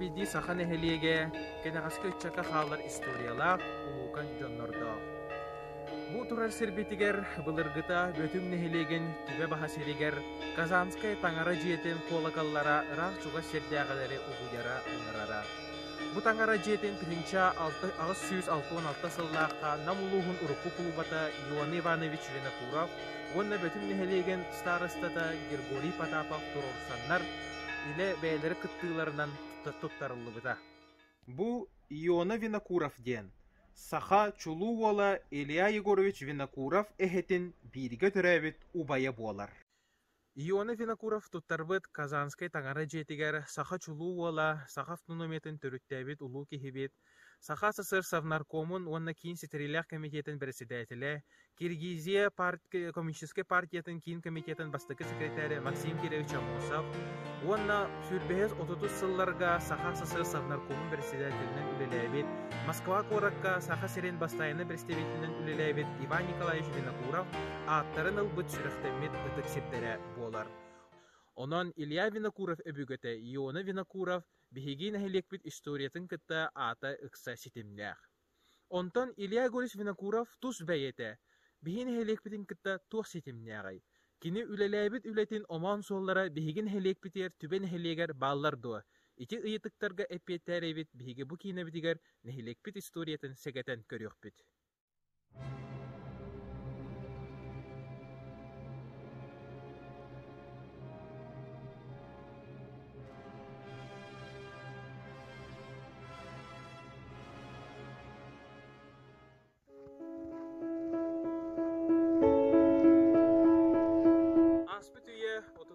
сербиди сахан эхелиеге кенегаска ичака халар историялар улукан жоннордо. Бу турар сербитигер былыргыта бөтүм нехелеген түбе бахасеригер Казанская таңара жиетен колоколлара рақ чуга сердягалары угуяра ыңырара. Бу таңара жиетен тыгынча агыс 166 сыллаққа намулуғын урукку клубата Иван Иванович Винокуров, онна бөтүм нехелеген старостата Григорий Потапов турорсаннар иле бәйлері кыттыларынан туттарылы бұта. Бу Иона Винокуров ден. Саха Чулуола Илья Егорович Винокуров эхетин бириге төрәбит убая болар. Иона Винокуров туттарбыт Казанскай таңара жетигер Саха Чулуола Саха автономиятын төрүттәбит улу кихибит. Саха СССР Совнаркомын онна кейін сетерилях комитетин председателе, Киргизия коммунистической партиятын кейін комитетин бастыкы секретарі Максим Кириллович Амосов, онна сүрбехез 30 сылларга Саха СССР Совнаркомын председателинен үлеләбит, Москва коракка Саха Серен бастайыны представителинен үлеләбит Иван Николаевич Винокуров аттарын ылбыт сүріқтемет ытык септере болар. Онон Илья Винокуров өбүгөтө Иона Винокуров бихигин ахилекбит историятын кытта ата ыкса ситимнях. Онтон Илья Егорович Винокуров тус бәйете, бихин ахилекбитин кытта тух ситимнягай. Кини үлеләбит үлетин оман соллара бихигин ахилекбитер түбен ахилегер баллар дуа. Ити ыйытыктарга эппеттеребит бихиги бу кинебитигер нахилекбит историятын сегетен көрөкбит.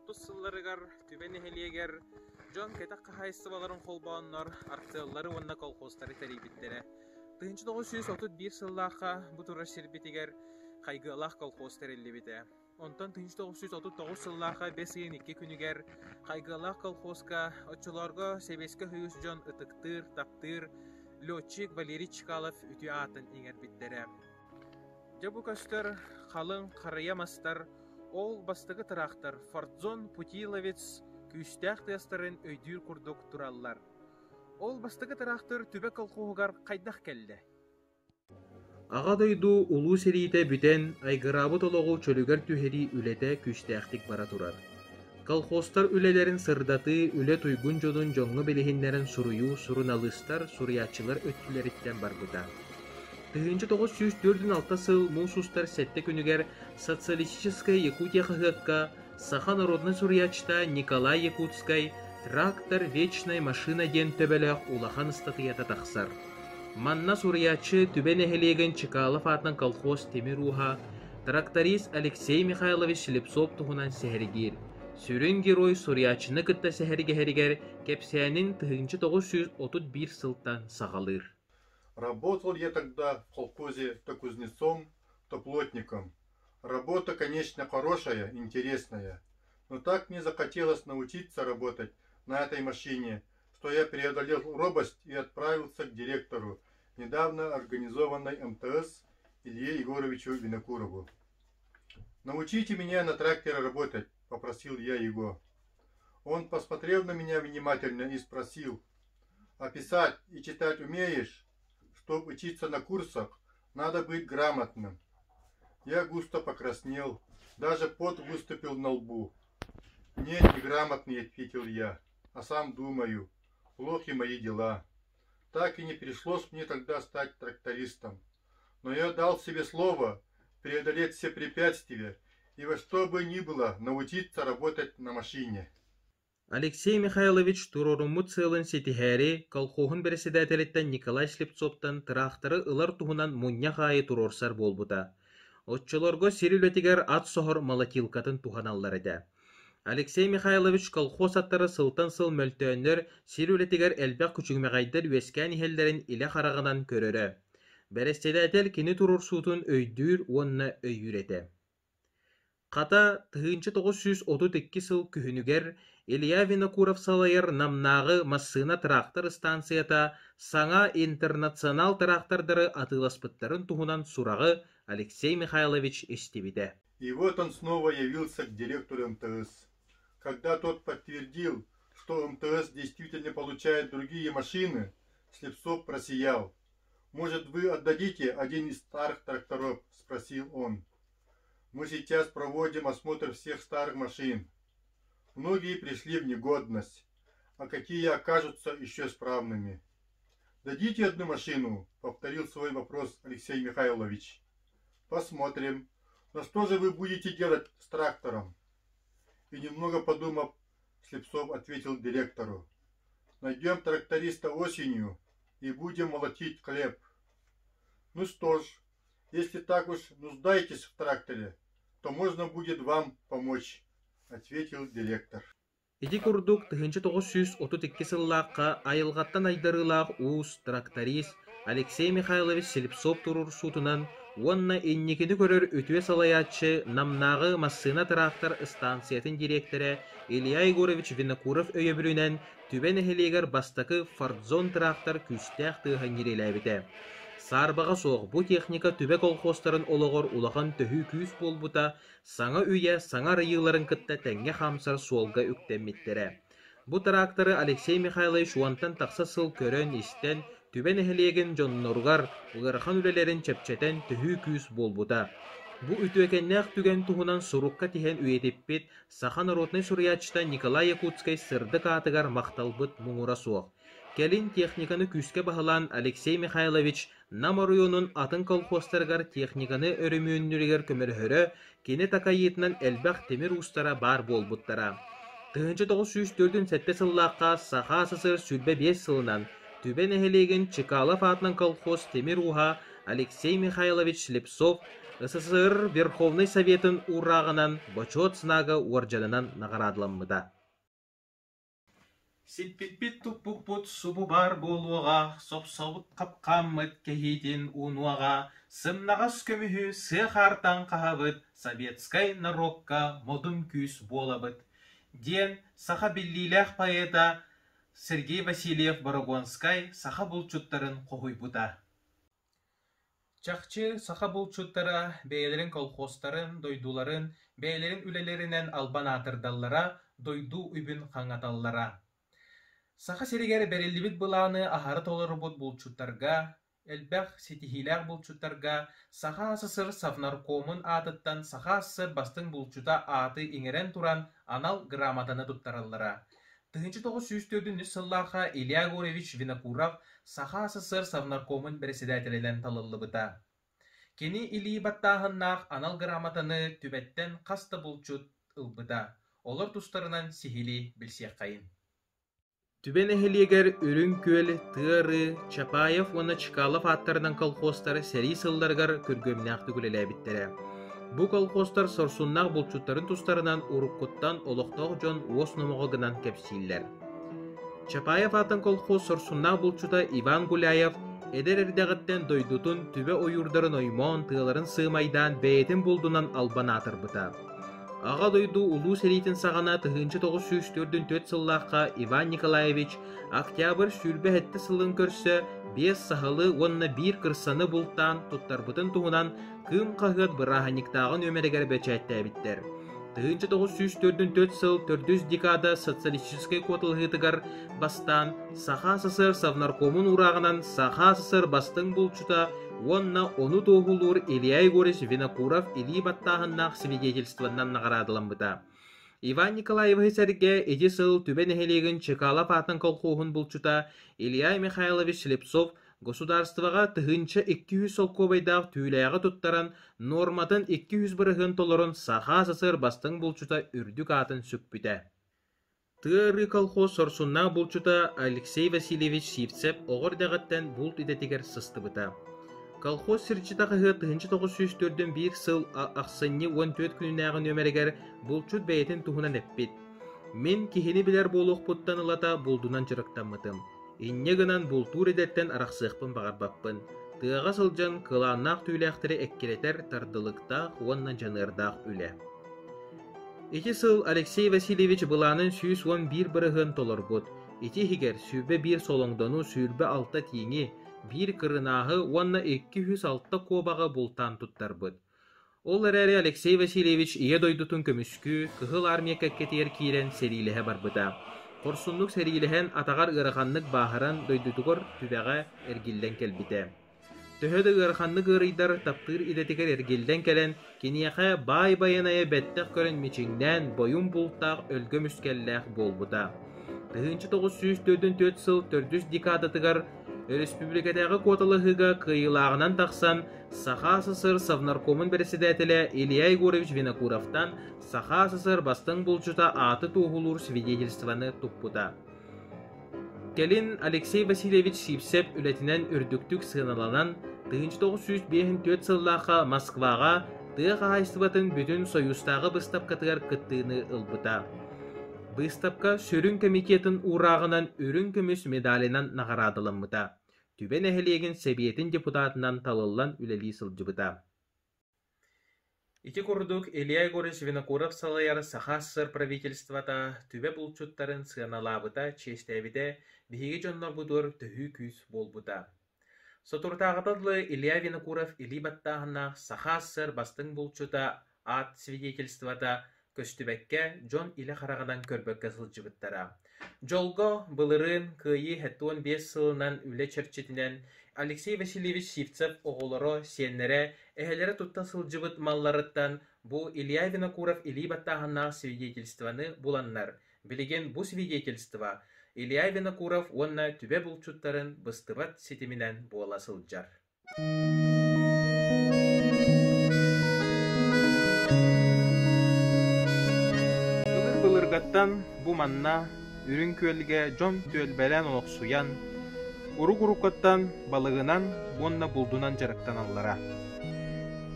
Сылларыгар түбен эхелиегер Джон кетак кахайстыбаларын колбааннар арктыыллары онна колхозтары терибиттере. 1931 сыллаха бу тура сербитигер кайгылах колхоз терилибите. Онтон 1939 сыллаха 5-2 күнүгер кайгылах колхозка очолорго себеске хүйүс Джон ытыктыр, таптыр, летчик Валерий Чкалов үтү атын иңер биттере. Жабу көстөр калың карыямастар ол бастығы тұрақтар Фордзон Путиловец күйістәқ тестарын өйдір күрдік тураллар. Ол бастығы тұрақтар түбе колхозгар қайдақ келді. Аға дойду улу серейте бүтен айгырабы толоғу чөлігер түхері үлеті күйістәқтік бара турар. Колхозтар үлелерін сырдаты үле туйгун жодун жоңғы белехинлерін суруyu суруналыстар суруячылар өттілеріттен бар бұта. 1904 сыл мусустар сетте күнігер социалистическая Якутия хыгакка Саха народный сурьячта Николай Якутскай трактор вечная машина ден төбелек улахан статията тақсар. Манна сурьячы түбен эхелеген Чекалов атынан колхоз Темируха, тракторист Алексей Михайлович Шлепсов туғынан сәхерігер. Сүрін герой сурьячыны кытта сәхерігер кепсиянин 1931 сылтан сағалыр. Работал я тогда в колхозе то кузнецом, то плотником. Работа, конечно, хорошая, интересная, но так мне захотелось научиться работать на этой машине, что я преодолел робость и отправился к директору недавно организованной МТС Илье Егоровичу Винокурову. «Научите меня на тракторе работать», — попросил я его. Он посмотрел на меня внимательно и спросил: «А писать и читать умеешь? Чтобы учиться на курсах, надо быть грамотным». Я густо покраснел, даже пот выступил на лбу. «Нет, неграмотный», — ответил я, — «а сам думаю, плохи мои дела». Так и не пришлось мне тогда стать трактористом. Но я дал себе слово преодолеть все препятствия и во что бы ни было научиться работать на машине. Алексей Михайлович турорумут сылын сетихәри колхозын председателеттен Николай Шлепцовтан тракторы ылар туһунан мунья хайы турорсар болбута. Отчолорго сирүлетигер ат сохор молотилкатын туханаллар эде. Алексей Михайлович колхоз аттары сылтан сыл мөлтөөннөр сирүлетигер элбек күчүгмегайдар үескән ихеллерин иле харагынан көрөрө. Председатель кини турурсуутун өйдүр онна өйүрете. Ката 1932 сыл күһүнүгер Илья Винокуров салайыр намнағы массына трактор станцията саңа интернационал трактордары атыласпыттарын туһунан сурағы Алексей Михайлович истибиде. И вот он снова явился к директору МТС. Когда тот подтвердил, что МТС действительно получает другие машины, Слепцов просиял. «Может, вы отдадите один из старых тракторов?» – спросил он. «Мы сейчас проводим осмотр всех старых машин. Многие пришли в негодность, а какие окажутся еще исправными». «Дадите одну машину?» – повторил свой вопрос Алексей Михайлович. «Посмотрим. Но что же вы будете делать с трактором?» И немного подумав, Слепцов ответил директору. «Найдем тракториста осенью и будем молотить хлеб». «Ну что ж, если так уж нуждаетесь в тракторе, то можно будет вам помочь», — ответил директор. Ити курдук 1932 сыллааққа айылғаттан айдарылақ уус тракторист Алексей Михайлович Слепцов турур сутунан уонна инникини көрөр өтуе салаячы намнағы массына трактор станциятын директоры Илья Егорович Винокуров өйөбүрүнен түбен эхелегер бастакы Фордзон трактор күстәк тыған ереләбіті. Сарбаға соқ бұ техника түбе колхозтарын олығыр улахан төхі күйіс болбута, саңа үйе, саңа райыларын кытта тәңге хамсар солға үктемметтері. Бұ тракторы Алексей Михайлович уантан тақса сыл көрін істен түбен эхелеген жоннорғар ұлархан үлелерін чепчетен төхі күйіс болбута. Бұ үтөкеннәқ түген туғынан сұруққа тихен үйетеппет, сахан ротный сурьячта Николай Якутскай сырды катыгар мақталбыт мұңыра соқ. Келин техниканы күске бағылан Алексей Михайлович Намарuyonun атын колхозтаргар техниканы өрімүйіннірігер көмірхөрі кені такайетінен әлбәқ темір устара бар болбуттара. 1904 сәтпе сыллаққа саха сысыр сүлбе 5 сылынан түбен әхелеген Чекалов атынан колхоз темір уға Алексей Михайлович Слепцов СССР Верховный Советын урағынан бочот сынағы оржанынан нағарадыланмыда. Силпитпит туппуппут субу бар болуға, соп-собут қапқаммыт кехидин унуаға, сымнағас көміхі сыхартан қағабыт, советскай нарокка модым күс болабыт. Ден саха биллилях поэта Сергей Васильев Барагонскай саха бұлчуттарын қоғойбута. Чақчы саха бұлчуттара бәйлерін колхозтарын, дойдуларын, бәйлерін үлелерінен албан атырдаллара, дойду үбін қаңаталлара. Саха серегер берелибит быланы ахары толырбут булчуттарга, элбэх сетихилях булчуттарга, саха асысыр Совнаркомын атыттан саха асысыр бастың булчута аты иңерен туран анал грамотаны туттараллара. 1904 сыллаха Илья Егорович Винокуров саха асысыр Совнаркомын председателелен талылыбыта. Кени или баттахыннах анал грамотаны түбеттен қасты булчут ылбыта. Олар тустарынан сихили білсек қайын. Түбен эхелегер үрін көл, тыры, Чапаев оны Чекалов аттарынан колхозтары сәрі сылдаргар көргөмнәқті көлеләбіттері. Бұ колхозтар сорсуннақ бұлчуттарын тұстарынан ұрыққыттан олықтау жон ос номығығынан кәпсейлер. Чапаев атын колхоз сорсуннақ бұлчута Иван Гуляев эдер әрдәғіттен дойдутын түбе ойырдарын оймон тығыларын сымайдан бәйетін бұлдынан албан атырбыта. Аға дойду улу сәрейтін сағана 1904 сыллаққа Иван Николаевич октябрь сүлбе әтті сылын көрсі 5 сахалы онына 1 кырсаны бұлттан тұттарбытын туғынан кым қағыт бұрағаниктағын өмерегер бәчәтті әбіттер. 1904 сыл 400 декада социалистической котылғытығар бастан Саха СССР Совнаркомын урағынан Саха СССР бастың бұлчута онна оны тоғылур Илья Егорович Винокуров или баттағыннақ свидетельствоннан нағарадыланбыта. Иван Николаевич сәрге эти сыл түбен эхелеген Чекалов атын колхозын бұлчута Илья Михайлович Слепцов государствоға тыгынча 200 солковайдақ түйләғы туттаран норматын 200 бірігін толырын Саха СССР бастың бұлчута үрдік атын сүкпіті. Тыры колхоз сорсунна бұлчута Алексей Васильевич Сивцев оғыр дәғіттен бұлт идетігер сысты бұта. Колхоз сирчитақығы 1904 бір сыл ақсынны 14 күнінәғын өмерегер бұлчут бәйетін туғынан әппет. Мен кехені білер болуқ бұттан ұлата бұлдынан жырықтамытым. Инне гынан бұлтур едеттен арақсықпын бағарбаппын. Тыға сылжан кыланнақ түйләқтірі әккелетер тардылықтақ, оннан жанырдақ үлі. Ити сыл Алексей Васильевич бұланын 111 бірігін толыр бұд. Ити хигер сүйбе бір солоңдану сүйбе алта тиңі, бір кырынағы онна 206 кобаға бұлтан тұттар бұд. Ол әрі Алексей Васильевич ие дойдутын көміскü, кығыл армия кәккетер кейрен серилігі бар бұда. Korsunluk serilihen atagar ırıkanlık baharan doydutukur tübeğe ergilden kelbite. Töhödü ırıkanlık ırıydar taptır idetiker ergilden kelen kiniyaka bay bayanaya bettek körün miçinden boyun bultaq ölgö müskellek bolbuda. Tığınçı 904 сыл 400 dikadatıgar Республикадагы коталыгыга кыйылаагынан тахсан Саха СССР Совнаркомын председателе Илья Егорович Винокуровтан Саха СССР бастың булчута аты тугулур свидетельстваны туппута. Келин Алексей Васильевич Сипсеп үлетинен үрдүктүк сыналанан 1954 сыллаха Москвага тыга айстыбатын бүтүн союзтагы быстапкатыгар кыттыыны ылбыта. Быстапка сөрүн комитетин урагынан өрүн көмүс медалинан нагарадылыммыта. Түбен эхелеген Советтин депутатынан талыллан үлели сылжыбыта. Ити курдук Илья Егорович Винокуров салайар Саха СССР правительствата түбе булчуттарын сыаналабыта честебите биһиги жоннор будур төһү күз болбута. Сотуртагытадлы Илья Винокуров или баттаһына Саха СССР бастың булчута ат свидетельствата көстүбекке жон иле харагынан көрбөккө сылжыбыттара. Жолго былырын кыйы 5 сылынан үле черчетинен Алексей Васильевич Сивцев оголоро сеннере эхелере тутта сылжыбыт малларыттан бу Илья Винокуров или баттаһына свидетельстваны буланнар. Билеген бу свидетельство Илья Винокуров онна түбе булчуттарын быстыбат сетиминен буола сылжар. Былыргаттан бу манна үрүн көлге жон төлбелен олоксуян, урук-уруккаттан балыгынан бонна булдунан жарыктан аллара.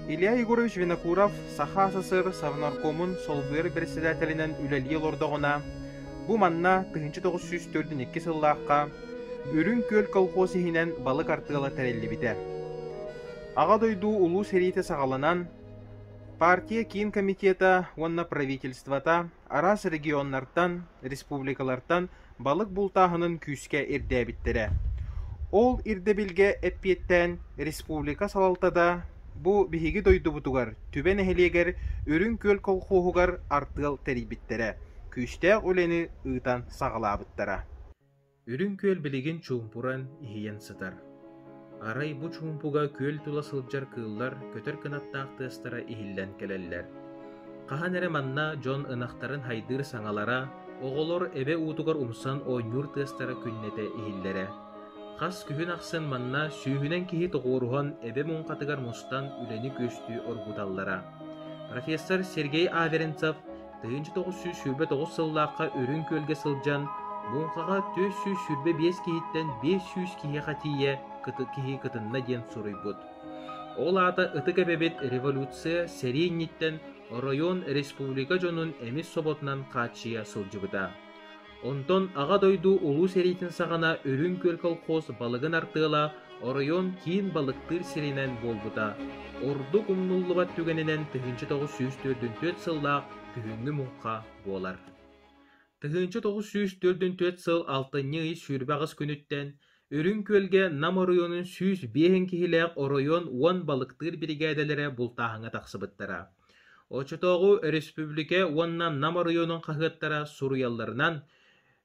Илья Егорович Винокуров Саха СССР Совнаркомун солбуер председателинен үлели лордогуна бу манна 1942 сыллаакка үрүн көл колхозихинен балык артыгала тереллибите. Ага дойду улуу серите сагаланан партия кийин комитета онна правительствата арас регионнартан, республикалартан балык бултаһынын күскә ирдәбиттере. Ол ирдебилге эппиеттен республика салалтада бу биһиги дойдубутугар түбен эхелегер үрүн көл колхозугар артыл терибиттере. Күстәк үлени ыытан сагалабыттара. Үрүн көл билеген чумпуран ихиен сытар. Арай бу чумпуга көл тула сылжар кыыллар көтөр кынаттаактыыстара ихиллен келеллер. Кахан эре манна жон ынактарын хайдыр саңалара, оголор эбе уутугар умсан ойнур тыыстара күннете ихиллере. Кас күхүн аксын манна сүүхүнен кихи тоғурухан эбе мункатыгар мустан үлени көстүү оргуталлара. Профессор Сергей Аверинцев 1909 сыллаакка өрүн көлге сылжан, мункага 400 сүрбе 5 кихиттен 500 кихи катие кихи кытынна ден суруйбут. Ол ата ытык эбебет революция серийниттен район республика жонун эмис соботунан качия сылжыбыта. Онтон ага дойду улуу серийтин сагана өрүн көл колхоз балыгын артыла район кийин балыктыр серинен болбута. Орду кумнуллубат түгенинен 1904 сыллаак күхүнгү мунка болар. 1904 сыл 6-й сүрбагыс күнүттен өрүн көлге Нам районун 105 кихилек район 10 балыктыр бригаделере бултаһыңа таксыбыттара. Очотогу республика оннан Нам районун кахыттара суруялларынан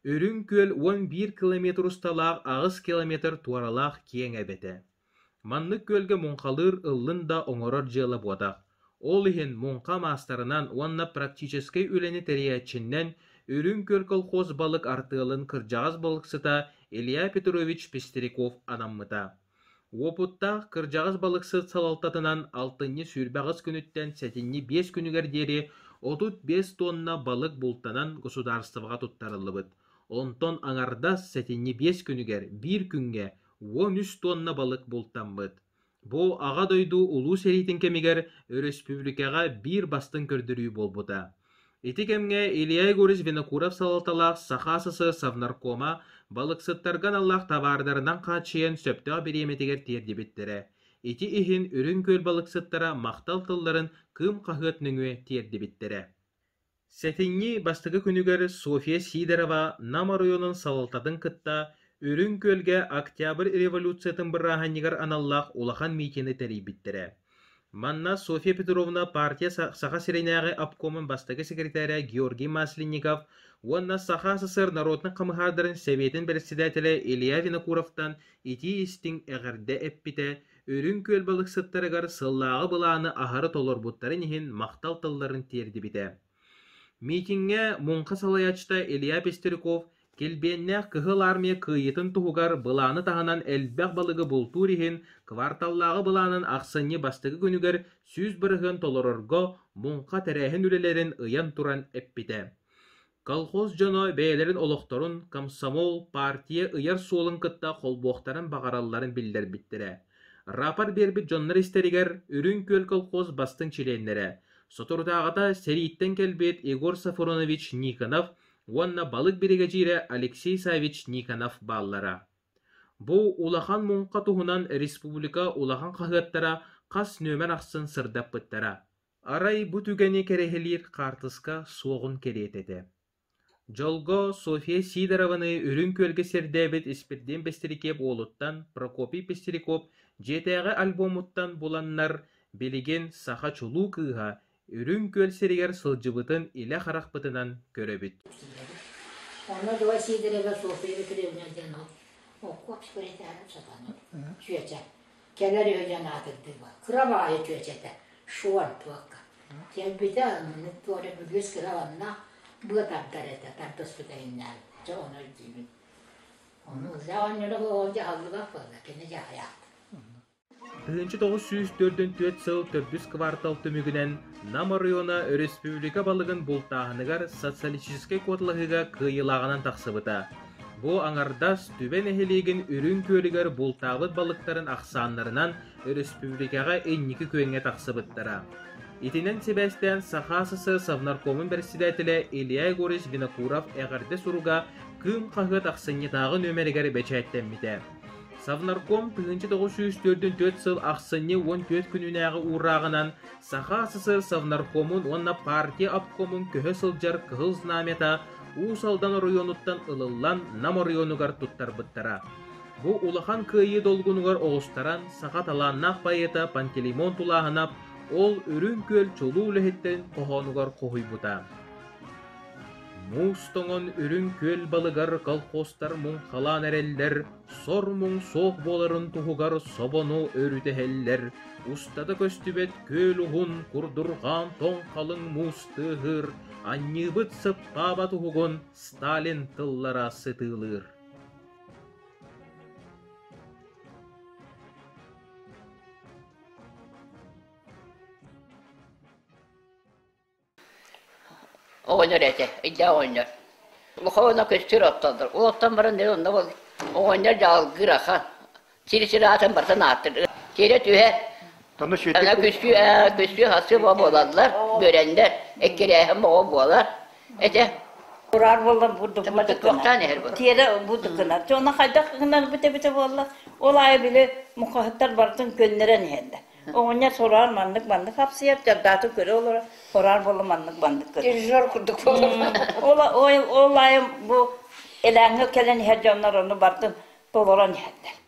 өрүн көл 11 километр усталаак агыс километр туаралаак кең эбете. Маннык көлге мункалыр ыллын да оңорор жыла буатак. Ол ихин мунка мастарынан онна практической үлени териячиннен өрүн көл колхоз балык артылын кыржагас балыксыта Илья Петрович Пестериков анаммыта. Опутта кыржагас балыксыт салалтатынан 6-й сүрбагыс күнүттен 7-5 күнүгер дери 35 тонна балык бултанан государствага туттарылыбыт. Онтон аңардас 7-5 күнүгер 1 күнгө 13 тонна балык бултанбыт. Бу ага дойду улуу серийтин кемигер республикага бир бастын көрдүрүү болбута. Ити кемге Илья Егорович Винокуров салалталаак Саха СССР Совнаркома балыксыттарган аллах табаардарынан качыен сөптөг береметигер тиердибиттере. Ити ихин үрүн көл балыксыттара мактал тылларын кым кахыт нүңүе тиердибиттере. Сетинни бастыгы күнүгер София Сидорова Нам районун салалтатын кытта үрүн көлге Октябрь революциятын быррааханнигар аналлах улахан митини терибиттере. Манна Софья Петровна партия Саха Сиреняғы обкомын бастығы секретаря Георгий Масленников, онна Саха СССР Народный Камыхардарын Советин председателі Илья Винокуровтан ити истин әғірді әппіте, өрін көлбалық сыттарығар сыллағы бұланы ахары толор бұттарын ехін мақтал тылларын терді біте. Митинге мұңқа салаячта Илья Пестериков келбеннәк кыгыл армия кыйытын туғар бұланы тағынан әлбәқ балығы бұлтурихин кварталлағы бұланын ақсынне бастығы күнігер сүз бірігін толорорго мұңқа тәрәхін үлелерін ыян туран әппіте. Колхоз жоно бәйлерін олықтырын комсомол партия ыяр суолын кытта қолбуқтарын бағараларын білдер біттірі. Рапар бербіт жонлар істерігер үрін көл колхоз бастың чиленлері. Сотурдағыда сәрейттен келбет Егор Сафронович Никонов, онна балық берегежире Алексей Савич Никонов баллара. Бұл улахан мұңқа туғынан республика улахан қағыттара қас нөмер ақсын сырдап бұттара. Арай бұ түгәне керехелер қартысқа соғын керетеді. Жолго София Сидорованы үрін көлге сердебет исперден Пестерикеп олыттан Прокопий Пестериков жетәғі альбомуттан боланнар белеген саха чулу кыға үрін көл серігер сылжыбытын иле қарақ бұтынан көребіт. Оны дуа Сидорова София Петровнадан оқып көретін сатаны жүйеті. Келер өйден атырды ба. Қырабайы жүйеті. Шуан туаққа. Телбеті мұны туары бүлгіз қырабанна бұғытардар еті. Тартыс бұтайыннар. Оны деймін. Оны ұзағанныры бұғылды алдыға фылды. Кені жағаяқты. 1904 сыл төрдүс квартал түмігінен Намы района республика балығын бұлтағынығар социалистический котлығыға кыйылағынан тақсыбыта. Бұ аңардас түбен әхелеген үрін көлігер бұлтағыт балықтарын ақсанларынан республикаға эннікі көнге тақсыбыттара. Итинен себестен Саха СССР Совнаркомын председателі Илья Егорович Винокуров әғірді сұруға күн қағыт ақсынетағы нөмерігер бәчәттенмеді. Совнарком 1904 сыл ақсыне 14 күнінәғы урағынан Саха СССР Совнаркомын онна партия обкомын көхі сылжар кығыл знамета Усалдан районуттан ылылан Намы районугар туттар бұттара. Бұ улахан күйі долгунугар оғыстаран Саха таланнақ байета Пантелеймон тулағынап, ол үрін көл чолу үліхеттен қоғанугар қоғый бұта. Мустоңын үрін көл балығар колхозтар мұң қалан әрелдер, сор мұң соқ боларын тұғығар собону өрітехеллер, ұстады көстібет көл ұғын құрдырған тоң қалың мустығыр, анныбыт сыппаба тұғығын Сталин тыллара сытылыр. Oynar ete, illa oynar. Luhavana köstür attandır. Ulattan bana ne onda bak. Oynar jalgır ağa. Siri atan barsan attır. Siri tühe. Ana köstü hası baba olanlar, görenler. Ekkeri hem baba bolar. Ete. Orar bolla budu. Tane her bu. Tiyere budu kınar. Ona kaydak kınar bite bolla. Olay bile mukahattar barsan gönlere nehende. Oğunya sorar mandık hapsi yapacak datı köre olur. Sorar bolu mandık köre. Dirjör kurduk falan. Olay bu elenge kelen her canlar onu bardım dolaran yerde.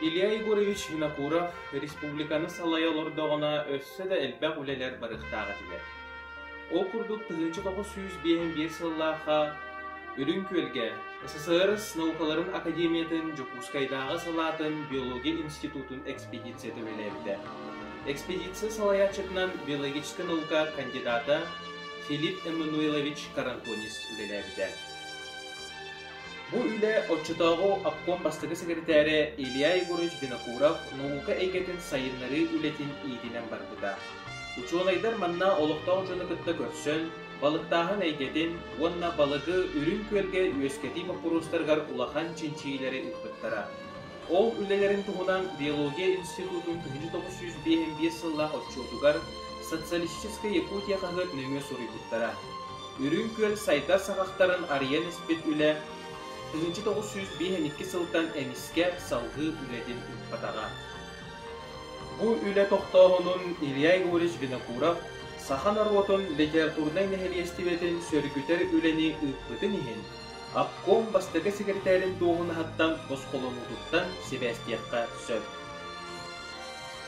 Илья Егорович Винокуров республиканы салайалордоғына өссі де әлбәқ үлелер барықтағы дилер. Ол күрдік 1951 сыллаға үрін көлге СССР наукаларын академиятын Жокускайдағы салатын биология институтын экспедиция төлелебді. Экспедиция салаячытынан биологическая наука кандидата Филипп Эммануилович Карантонис үлелебді. Bu üle Otçutağu Apkon Bastıgı Sekreteri Ilya Igorich Vinokurov Nuğuka Eygetin sayınları ületin iyidinen bardıda. Uçuolaydar manna oluqta uçunu kıtta görsün, balıktağın eygetin, onna balığı ürün kölge üesketi mapurustargar ulahan çinçiyileri ıkbıttara. Ol ülelerin tuğunan Biyologiya İnstitutun 1905 yılla Otçuotugar Sotsialistiska Yakutiya kahıt nömü soruybuttara. Ürün köl sayda sağaktarın ariyen ispit üle 1902 yıldan emiske salgı üledin ıkbatağa. Bu üle tohtağının İlya Igorich Vinokurov Sahan arvotun literaturnay neheliyestivetin sörgüter üleni ıkbıtın ihin. Apkon bastıgı sekreterin doğunu hattan boskolonuduktan Sebastiyakka söp.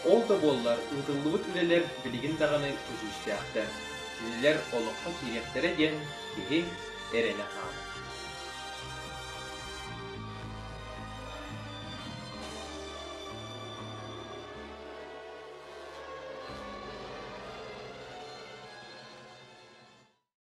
Ol da bollar, ıtıllıvıt üleler biligin dağını özüstiyakta. Üleler olukka kirektere gen, kehi erene ağır.